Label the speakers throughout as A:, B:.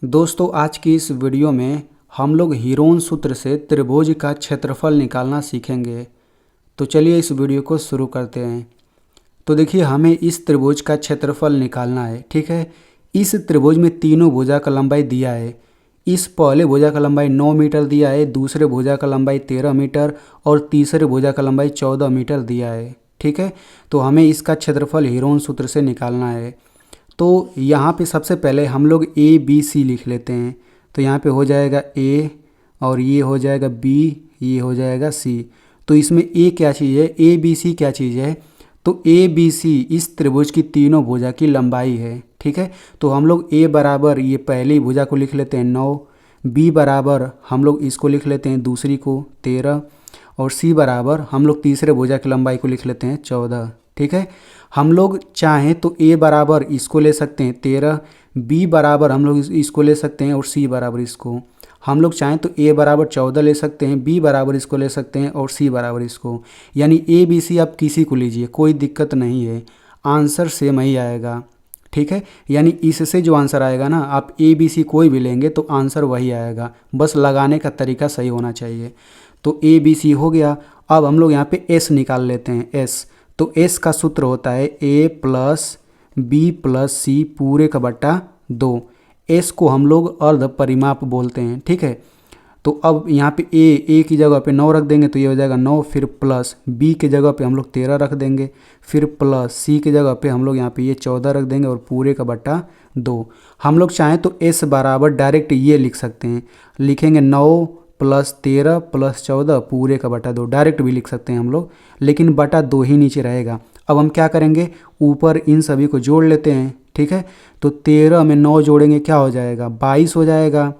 A: दोस्तों आज की इस वीडियो में हम लोग हीरोन सूत्र से त्रिभुज का क्षेत्रफल निकालना सीखेंगे। तो चलिए इस वीडियो को शुरू करते हैं। तो देखिए हमें इस त्रिभुज का क्षेत्रफल निकालना है, ठीक है। इस त्रिभुज में तीनों भुजा का लंबाई दिया है। इस पहले भुजा का लंबाई 9 मीटर दिया है, दूसरे भुजा का लंबाई 13 मीटर और तीसरे भुजा का लंबाई 14 मीटर दिया है, ठीक है। तो हमें इसका क्षेत्रफल हीरोन सूत्र से निकालना है। तो यहाँ पे सबसे पहले हम लोग ए बी सी लिख लेते हैं। तो यहाँ पे हो जाएगा ए और ये हो जाएगा बी, ये हो जाएगा सी। तो इसमें ए क्या चीज़ है, ए बी सी क्या चीज़ है, तो ए बी सी इस त्रिभुज की तीनों भुजा की लंबाई है, ठीक है। तो हम लोग ए बराबर ये पहली भुजा को लिख लेते हैं 9, बी बराबर हम लोग इसको लिख लेते हैं दूसरी को 13 और सी बराबर हम लोग तीसरे भुजा की लंबाई को लिख लेते हैं 14, ठीक है। हम लोग चाहें तो ए बराबर इसको ले सकते हैं 13, बी बराबर हम लोग इसको ले सकते हैं और सी बराबर इसको। हम लोग चाहें तो ए बराबर 14 ले सकते हैं, बी बराबर इसको ले सकते हैं और सी बराबर इसको। यानी ए बी सी आप किसी को लीजिए, कोई दिक्कत नहीं है, आंसर सेम ही आएगा, ठीक है। यानी इससे जो आंसर आएगा ना, आप ए बी सी कोई भी लेंगे तो आंसर वही आएगा, बस लगाने का तरीका सही होना चाहिए। तो ए बी सी हो गया। अब हम लोग यहाँ पे एस निकाल लेते हैं, एस। तो एस का सूत्र होता है ए प्लस बी प्लस सी पूरे का बट्टा 2। एस को हम लोग अर्ध परिमाप बोलते हैं, ठीक है। तो अब यहाँ पे ए की जगह पे 9 रख देंगे तो ये हो जाएगा 9, फिर प्लस बी की जगह पे हम लोग 13 रख देंगे, फिर प्लस सी की जगह पे हम लोग यहाँ पे ये 14 रख देंगे और पूरे का बट्टा 2। हम लोग चाहें तो एस बराबर डायरेक्ट ये लिख सकते हैं, लिखेंगे 9 प्लस 13 प्लस 14 पूरे का बटा 2, डायरेक्ट भी लिख सकते हैं हम लोग, लेकिन बटा 2 ही नीचे रहेगा। अब हम क्या करेंगे, ऊपर इन सभी को जोड़ लेते हैं, ठीक है। तो 13 में 9 जोड़ेंगे क्या हो जाएगा, 22 हो जाएगा,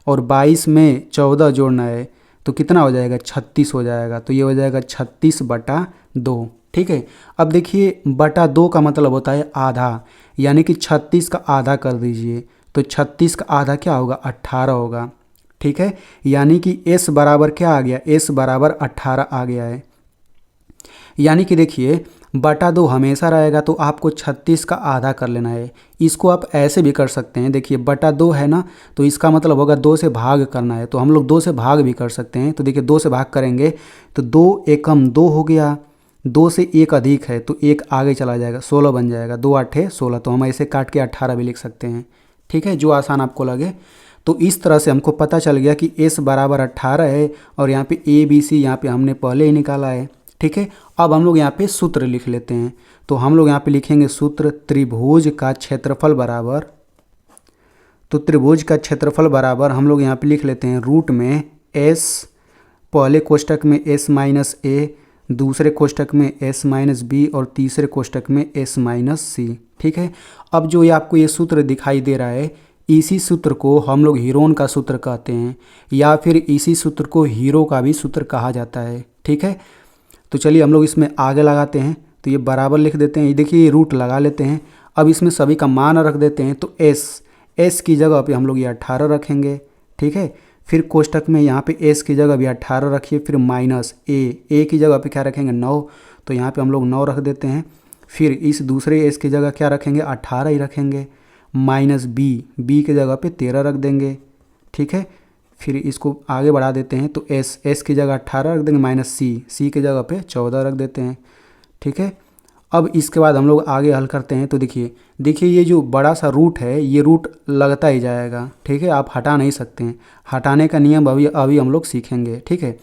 A: और 22 में 14 जोड़ना है तो कितना हो जाएगा, 36 हो जाएगा। तो ये हो जाएगा 36 बटा 2, ठीक है। अब देखिए बटा 2 का मतलब होता है आधा, यानी कि 36 का आधा कर दीजिए। तो 36 का आधा क्या होगा, 18 होगा, ठीक है। यानी कि s बराबर क्या आ गया, s बराबर 18 आ गया है। यानी कि देखिए बटा 2 हमेशा रहेगा, तो आपको 36 का आधा कर लेना है। इसको आप ऐसे भी कर सकते हैं, देखिए बटा 2 है ना, तो इसका मतलब होगा 2 से भाग करना है, तो हम लोग 2 से भाग भी कर सकते हैं। तो देखिए 2 से भाग करेंगे तो 2 एकम 2 हो गया, 2 से 1 अधिक है तो 1 आगे चला जाएगा, 16 बन जाएगा, 2 8 16। तो हम ऐसे काट के 18 भी लिख सकते हैं, ठीक है, जो आसान आपको लगे। तो इस तरह से हमको पता चल गया कि s बराबर 18 है और यहाँ पे ए बी सी यहाँ पे हमने पहले ही निकाला है, ठीक है। अब हम लोग यहाँ पे सूत्र लिख लेते हैं। तो हम लोग यहाँ पे लिखेंगे सूत्र त्रिभुज का क्षेत्रफल बराबर, तो त्रिभुज का क्षेत्रफल बराबर हम लोग यहाँ पे लिख लेते हैं रूट में s, पहले कोष्टक में s माइनस ए, दूसरे कोष्टक में s माइनस बी और तीसरे कोष्टक में s माइनस सी, ठीक है। अब जो ये आपको ये सूत्र दिखाई दे रहा है, इसी सूत्र को हम लोग हीरोन का सूत्र कहते हैं, या फिर इसी सूत्र को हीरो का भी सूत्र कहा जाता है, ठीक है। तो चलिए हम लोग इसमें आगे लगाते हैं। तो ये बराबर लिख देते हैं, ये देखिए ये रूट लगा लेते हैं। अब इसमें सभी का मान रख देते हैं। तो एस की जगह पे हम लोग ये 18 रखेंगे, ठीक है। फिर कोष्टक में यहाँ पे एस की जगह भी 18 रखिए, फिर माइनस ए की जगह पे क्या रखेंगे 9, तो यहाँ पे हम लोग 9 रख देते हैं। फिर इस दूसरे एस की जगह क्या रखेंगे, 18 ही रखेंगे, माइनस बी की जगह पे 13 रख देंगे, ठीक है। फिर इसको आगे बढ़ा देते हैं। तो एस की जगह 18 रख देंगे, माइनस सी की जगह पे 14 रख देते हैं, ठीक है। अब इसके बाद हम लोग आगे हल करते हैं। तो देखिए ये जो बड़ा सा रूट है, ये रूट लगता ही जाएगा, ठीक है, आप हटा नहीं सकते हैं। हटाने का नियम अभी हम लोग सीखेंगे, ठीक है।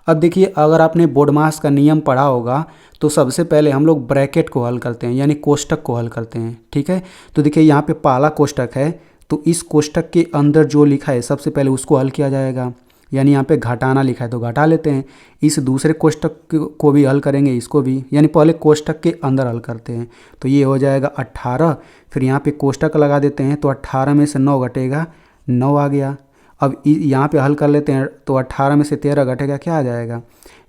A: अब देखिए अगर आपने बोडमास का नियम पढ़ा होगा तो सबसे पहले हम लोग ब्रैकेट को हल करते हैं, यानी कोष्टक को हल करते हैं, ठीक है। तो देखिए यहाँ पे पहला कोष्टक है, तो इस कोष्टक के अंदर जो लिखा है सबसे पहले उसको हल किया जाएगा, यानी यहाँ पे घटाना लिखा है तो घटा लेते हैं। इस दूसरे कोष्टक को भी हल करेंगे, इसको भी, यानी पहले कोष्टक के अंदर हल करते हैं। तो ये हो जाएगा 18, फिर यहाँ पे कोष्टक लगा देते हैं। तो 18 में से 9 घटेगा, 9 आ गया। अब यहाँ पे हल कर लेते हैं। तो 18 में से 13 घटेगा, क्या आ जाएगा,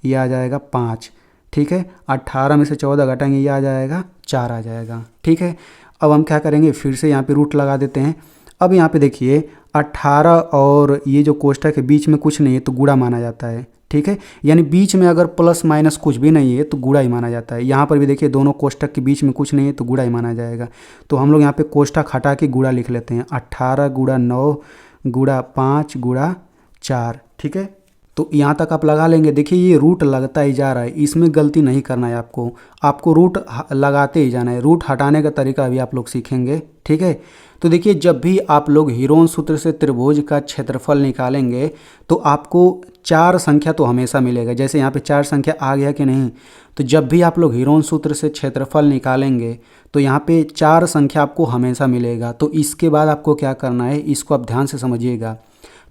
A: ये आ जाएगा 5, ठीक है। 18 में से 14 घटाएंगे, ये आ जाएगा 4 आ जाएगा, ठीक है। अब हम क्या करेंगे, फिर से यहाँ पे रूट लगा देते हैं। अब यहाँ पे देखिए 18 और ये जो कोष्ठक के बीच में कुछ नहीं है तो गुणा माना जाता है, ठीक है। यानी बीच में अगर प्लस माइनस कुछ भी नहीं है तो गुणा ही माना जाता है। यहाँ पर भी देखिए दोनों कोष्ठक के बीच में कुछ नहीं है तो गुणा ही माना जाएगा। तो हम लोग यहाँ पे कोष्ठक हटा के गुणा लिख लेते हैं, 18 गुणा 9 गुणा 5 गुणा 4, ठीक है। तो यहाँ तक आप लगा लेंगे। देखिए ये रूट लगता ही जा रहा है, इसमें गलती नहीं करना है आपको रूट लगाते ही जाना है। रूट हटाने का तरीका भी आप लोग सीखेंगे, ठीक है। तो देखिए जब भी आप लोग हीरोन सूत्र से त्रिभुज का क्षेत्रफल निकालेंगे तो आपको 4 संख्या तो हमेशा मिलेगा। जैसे यहाँ पे 4 संख्या आ गया कि नहीं, तो जब भी आप लोग हीरोन सूत्र से क्षेत्रफल निकालेंगे तो यहाँ पे 4 संख्या आपको हमेशा मिलेगा। तो इसके बाद आपको क्या करना है, इसको आप ध्यान से समझिएगा।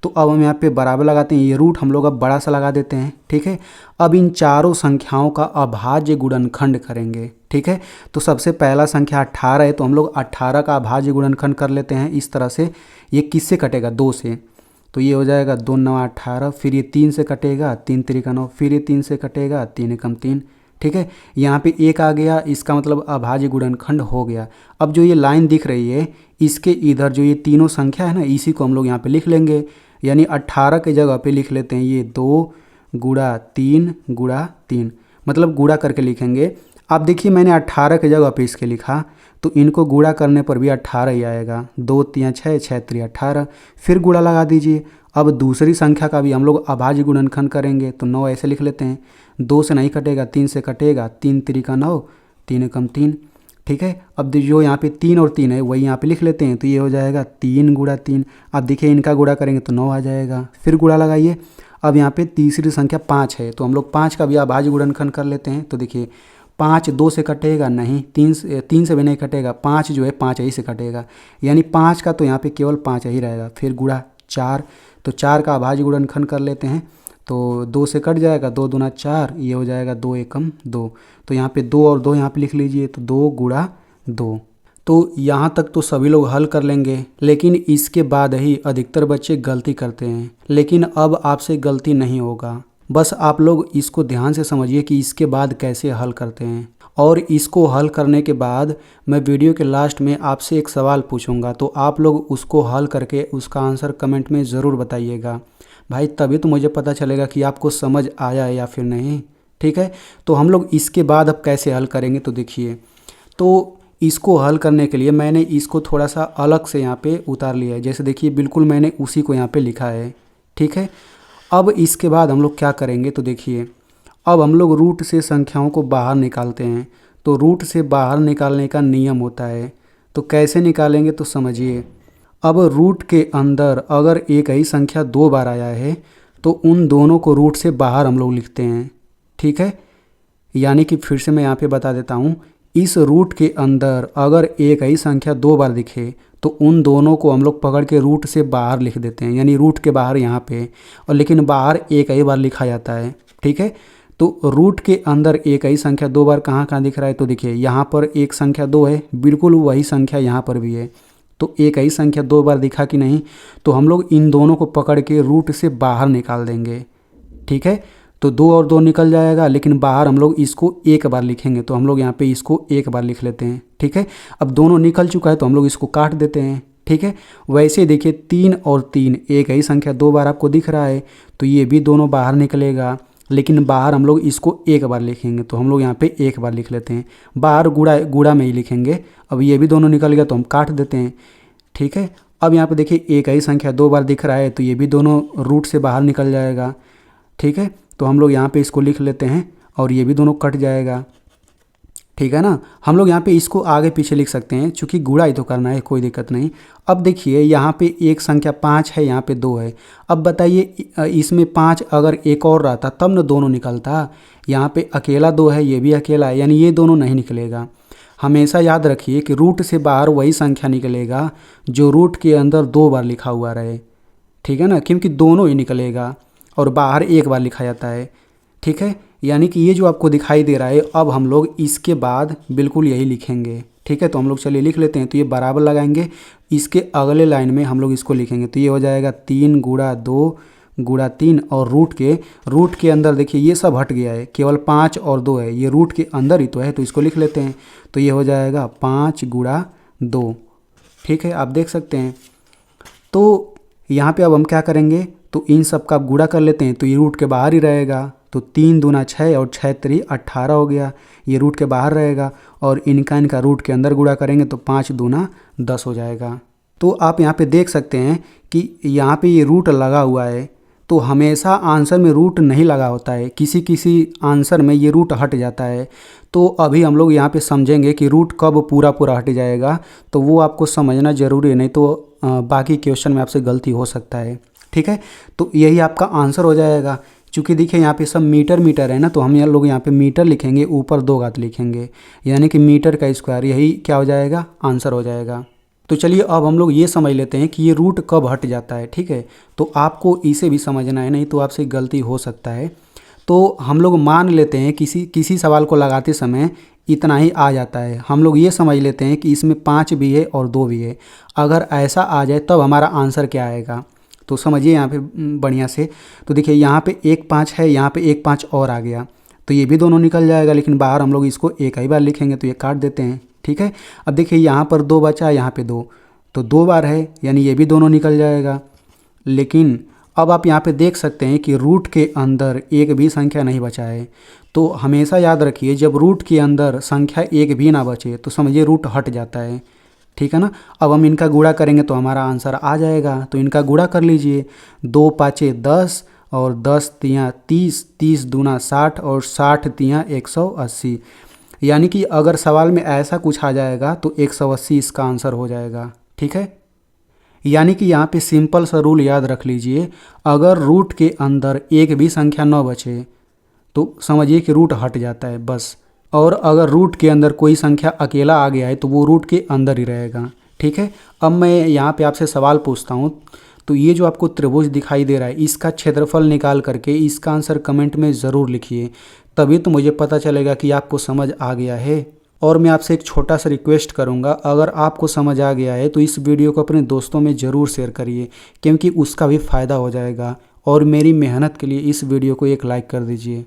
A: तो अब हम यहाँ पे बराबर लगाते हैं, ये रूट हम लोग अब बड़ा सा लगा देते हैं, ठीक है। अब इन चारों संख्याओं का अभाज्य गुणनखंड करेंगे, ठीक है। तो सबसे पहला संख्या 18 है तो हम लोग 18 का अभाज्य गुणनखंड कर लेते हैं इस तरह से। ये किससे कटेगा, 2 से, तो ये हो जाएगा 2 9 18। फिर ये 3 से कटेगा, 3 3 9। फिर ये 3 से कटेगा, 3 1 3, ठीक है। यहाँ पे 1 आ गया, इसका मतलब अभाज्य गुणनखंड हो गया। अब जो ये लाइन दिख रही है इसके इधर जो ये तीनों संख्या है ना, इसी को हम लोग यहाँ पे लिख लेंगे। यानी 18 की जगह पे लिख लेते हैं ये 2 गुणा 3 गुणा 3, मतलब गुणा करके लिखेंगे। अब देखिए मैंने 18 की जगह पे इसके लिखा तो इनको गुणा करने पर भी 18 ही आएगा। 2 3 6 6 3 18, फिर गुणा लगा दीजिए। अब दूसरी संख्या का भी हम लोग अभाज्य गुणनखंड करेंगे तो 9 ऐसे लिख लेते हैं। 2 से नहीं कटेगा, 3 से कटेगा, 3 3 9, 3 1 3, ठीक है। अब जो यहाँ पे 3 और 3 है वही यहाँ पे लिख लेते हैं तो ये हो जाएगा 3 गुणा 3। अब देखिए इनका गुणा करेंगे तो 9 आ जाएगा, फिर गुणा लगाइए। अब यहाँ पे तीसरी संख्या 5 है तो हम लोग 5 का भी अभाज्य गुणनखंड कर लेते हैं। तो देखिए 5 2 से कटेगा नहीं, 3 से भी नहीं कटेगा, 5 जो है 5 ही से कटेगा, यानी 5 का तो यहाँ पे केवल 5 ही रहेगा। फिर गुणा 4, तो 4 का अभाज्य गुणनखंड कर लेते हैं तो 2 से कट जाएगा, 2 दूना 4, ये हो जाएगा 2 एकम 2। तो यहाँ पे 2 और 2 यहाँ पे लिख लीजिए तो 2 गुणा 2। तो यहाँ तक तो सभी लोग हल कर लेंगे, लेकिन इसके बाद ही अधिकतर बच्चे गलती करते हैं। लेकिन अब आपसे गलती नहीं होगा, बस आप लोग इसको ध्यान से समझिए कि इसके बाद कैसे हल करते हैं। और इसको हल करने के बाद मैं वीडियो के लास्ट में आपसे एक सवाल पूछूंगा तो आप लोग उसको हल करके उसका आंसर कमेंट में ज़रूर बताइएगा भाई, तभी तो मुझे पता चलेगा कि आपको समझ आया है या फिर नहीं, ठीक है। तो हम लोग इसके बाद अब कैसे हल करेंगे, तो देखिए, तो इसको हल करने के लिए मैंने इसको थोड़ा सा अलग से यहाँ पे उतार लिया है। जैसे देखिए बिल्कुल मैंने उसी को यहाँ पे लिखा है, ठीक है। अब इसके बाद हम लोग क्या करेंगे, तो देखिए अब हम लोग रूट से संख्याओं को बाहर निकालते हैं। तो रूट से बाहर निकालने का नियम होता है, तो कैसे निकालेंगे तो समझिए। अब रूट के अंदर अगर एक ही संख्या 2 बार आया है तो उन दोनों को रूट से बाहर हम लोग लिखते हैं, ठीक है। यानी कि फिर से मैं यहाँ पे बता देता हूँ, इस रूट के अंदर अगर एक ही संख्या 2 बार दिखे तो उन दोनों को हम लोग पकड़ के रूट से बाहर लिख देते हैं, यानी रूट के बाहर यहाँ पे, और लेकिन बाहर एक ही बार लिखा जाता है, ठीक है। तो रूट के अंदर एक ही संख्या 2 बार कहाँ कहाँ दिख रहा है, तो देखिए यहाँ पर एक संख्या 2 है, बिल्कुल वही संख्या यहाँ पर भी है। तो एक ही संख्या 2 बार दिखा कि नहीं, तो हम लोग इन दोनों को पकड़ के रूट से बाहर निकाल देंगे, ठीक है। तो 2 और 2 निकल जाएगा, लेकिन बाहर हम लोग इसको एक बार लिखेंगे। तो हम लोग यहाँ पे इसको एक बार लिख लेते हैं, ठीक है। अब दोनों निकल चुका है तो हम लोग इसको काट देते हैं, ठीक है। वैसे देखिए 3 और 3 एक ही संख्या 2 बार आपको दिख रहा है तो ये भी दोनों बाहर निकलेगा, लेकिन बाहर हम लोग इसको एक बार लिखेंगे। तो हम लोग यहाँ पे एक बार लिख लेते हैं, बाहर गुड़ा में ही लिखेंगे। अब ये भी दोनों निकल गया तो हम काट देते हैं, ठीक है। अब यहाँ पे देखिए एक ही संख्या 2 बार दिख रहा है तो ये भी दोनों रूट से बाहर निकल जाएगा, ठीक है। तो हम लोग यहाँ पे इसको लिख लेते हैं और ये भी दोनों कट जाएगा, ठीक है ना। हम लोग यहाँ पे इसको आगे पीछे लिख सकते हैं, चूँकि गुणा ही तो करना है, कोई दिक्कत नहीं। अब देखिए यहाँ पे एक संख्या 5 है, यहाँ पे 2 है। अब बताइए इसमें 5 अगर एक और रहता तब न दोनों निकलता। यहाँ पे अकेला 2 है, ये भी अकेला है, यानी ये दोनों नहीं निकलेगा। हमेशा याद रखिए कि रूट से बाहर वही संख्या निकलेगा जो रूट के अंदर 2 बार लिखा हुआ रहे, ठीक है ना, क्योंकि दोनों ही निकलेगा और बाहर एक बार लिखा जाता है, ठीक है। यानी कि ये जो आपको दिखाई दे रहा है, अब हम लोग इसके बाद बिल्कुल यही लिखेंगे, ठीक है। तो हम लोग चलिए लिख लेते हैं। तो ये बराबर लगाएंगे, इसके अगले लाइन में हम लोग इसको लिखेंगे। तो ये हो जाएगा 3 गुणा 2 गुणा 3, और रूट के अंदर देखिए ये सब हट गया है, केवल 5 और 2 है, ये रूट के अंदर ही तो है, तो इसको लिख लेते हैं। तो ये हो जाएगा 5 गुणा 2, ठीक है। आप देख सकते हैं तो यहाँ पे अब हम क्या करेंगे, तो इन सब का गुणा कर लेते हैं, तो ये रूट के बाहर ही रहेगा। तो 3 दूना 6 और 6 3 18 हो गया, ये रूट के बाहर रहेगा। और इनका रूट के अंदर गुणा करेंगे तो 5 दूना 10 हो जाएगा। तो आप यहाँ पे देख सकते हैं कि यहाँ पे ये रूट लगा हुआ है, तो हमेशा आंसर में रूट नहीं लगा होता है, किसी किसी आंसर में ये रूट हट जाता है। तो अभी हम लोग यहाँ पे समझेंगे कि रूट कब पूरा पूरा हट जाएगा, तो वो आपको समझना ज़रूरी है, नहीं तो बाकी क्वेश्चन में आपसे गलती हो सकता है। ठीक है, तो यही आपका आंसर हो जाएगा। चूँकि देखिए यहाँ पे सब मीटर मीटर है ना, तो हम लोग यहाँ पे मीटर लिखेंगे, ऊपर 2 घात लिखेंगे, यानी कि मीटर का स्क्वायर, यही क्या हो जाएगा, आंसर हो जाएगा। तो चलिए अब हम लोग ये समझ लेते हैं कि ये रूट कब हट जाता है। ठीक है, तो आपको इसे भी समझना है, नहीं तो आपसे गलती हो सकता है। तो हम लोग मान लेते हैं किसी सवाल को लगाते समय इतना ही आ जाता है, हम लोग ये समझ लेते हैं कि इसमें 5 भी है और 2 भी है। अगर ऐसा आ जाए तब हमारा आंसर क्या आएगा, तो समझिए यहाँ पे बढ़िया से। तो देखिए यहाँ पे 1 5 है, यहाँ पे 1 5 और आ गया, तो ये भी दोनों निकल जाएगा, लेकिन बाहर हम लोग इसको एक ही बार लिखेंगे, तो ये काट देते हैं। ठीक है, अब देखिए यहाँ पर 2 बचा, यहाँ पे 2, तो 2 बार है, यानी ये भी दोनों निकल जाएगा। लेकिन अब आप यहाँ पे देख सकते हैं कि रूट के अंदर एक भी संख्या नहीं बचा है। तो हमेशा याद रखिए, जब रूट के अंदर संख्या एक भी ना बचे तो समझिए रूट हट जाता है। ठीक है ना, अब हम इनका गुणा करेंगे तो हमारा आंसर आ जाएगा। तो इनका गुणा कर लीजिए, 2 5 10 और 10 3 30, 30 दूना 60 और 60 3 180। यानी कि अगर सवाल में ऐसा कुछ आ जाएगा तो 180 इसका आंसर हो जाएगा। ठीक है, यानी कि यहाँ पे सिंपल सा रूल याद रख लीजिए, अगर रूट के अंदर एक भी संख्या न बचे तो समझिए कि रूट हट जाता है बस। और अगर रूट के अंदर कोई संख्या अकेला आ गया है तो वो रूट के अंदर ही रहेगा। ठीक है, अब मैं यहाँ पे आपसे सवाल पूछता हूँ, तो ये जो आपको त्रिभुज दिखाई दे रहा है, इसका क्षेत्रफल निकाल करके इसका आंसर कमेंट में ज़रूर लिखिए, तभी तो मुझे पता चलेगा कि आपको समझ आ गया है। और मैं आपसे एक छोटा सा रिक्वेस्ट करूंगा, अगर आपको समझ आ गया है तो इस वीडियो को अपने दोस्तों में ज़रूर शेयर करिए, क्योंकि उसका भी फ़ायदा हो जाएगा। और मेरी मेहनत के लिए इस वीडियो को एक लाइक कर दीजिए।